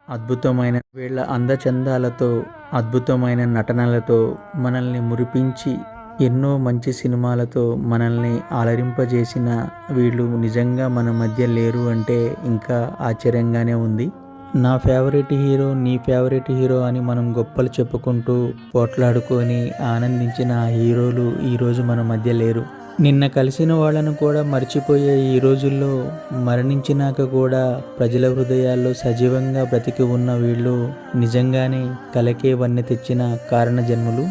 అద్భుతమైన వీళ్ళ అందచందాలతో, అద్భుతమైన నటనలతో మనల్ని మురిపించి, ఎన్నో మంచి సినిమాలతో మనల్ని అలరింపజేసిన వీళ్ళు నిజంగా మన మధ్య లేరు అంటే ఇంకా ఆశ్చర్యంగానే ఉంది. నా ఫేవరెట్ హీరో, నీ ఫేవరెట్ హీరో అని మనం గొప్పలు చెప్పుకుంటూ, పోట్లాడుకొని ఆనందించిన ఆ హీరోలు ఈరోజు మన మధ్య లేరు. నిన్న కలిసిన వాళ్ళను కూడా మర్చిపోయే ఈ రోజుల్లో మరణించినాక కూడా ప్రజల హృదయాల్లో సజీవంగా బ్రతికి ఉన్న వీళ్ళు నిజంగానే కలకే వన్నె తెచ్చిన కారణ జన్ములు.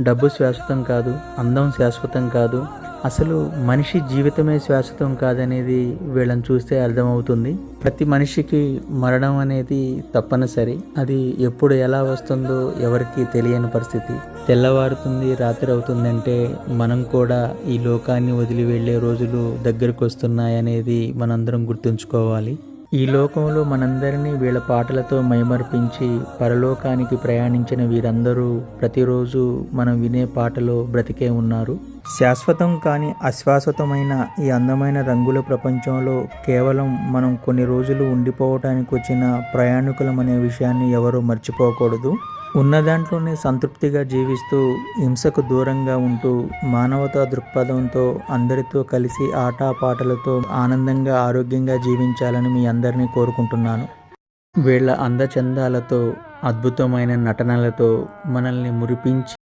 డబ్బు శాశ్వతం కాదు, అందం శాశ్వతం కాదు, అసలు మనిషి జీవితమే శాశ్వతం కాదనేది వీళ్ళని చూస్తే అర్థమవుతుంది. ప్రతి మనిషికి మరణం అనేది తప్పనిసరి. అది ఎప్పుడు ఎలా వస్తుందో ఎవరికీ తెలియని పరిస్థితి. తెల్లవారుతుంది, రాత్రి అవుతుందంటే మనం కూడా ఈ లోకాన్ని వదిలి వెళ్ళే రోజులు దగ్గరకు వస్తున్నాయనేది మనందరం గుర్తుంచుకోవాలి. ఈ లోకంలో మనందరినీ వీళ్ళ పాటలతో మైమర్పించి పరలోకానికి ప్రయాణించిన వీరందరూ ప్రతిరోజు మనం వినే పాటలో బ్రతికే ఉన్నారు. శాశ్వతం కాని అశాశ్వతమైన ఈ అందమైన రంగుల ప్రపంచంలో కేవలం మనం కొన్ని రోజులు ఉండిపోవటానికి వచ్చిన ప్రయాణికులం అనే విషయాన్ని ఎవరూ మర్చిపోకూడదు. ఉన్న దాంట్లోనే సంతృప్తిగా జీవిస్తూ, హింసకు దూరంగా ఉంటూ, మానవతా దృక్పథంతో అందరితో కలిసి ఆటపాటలతో ఆనందంగా, ఆరోగ్యంగా జీవించాలని మీ అందరినీ కోరుకుంటున్నాను. వీళ్ళ అందచందాలతో, అద్భుతమైన నటనలతో మనల్ని మురిపించి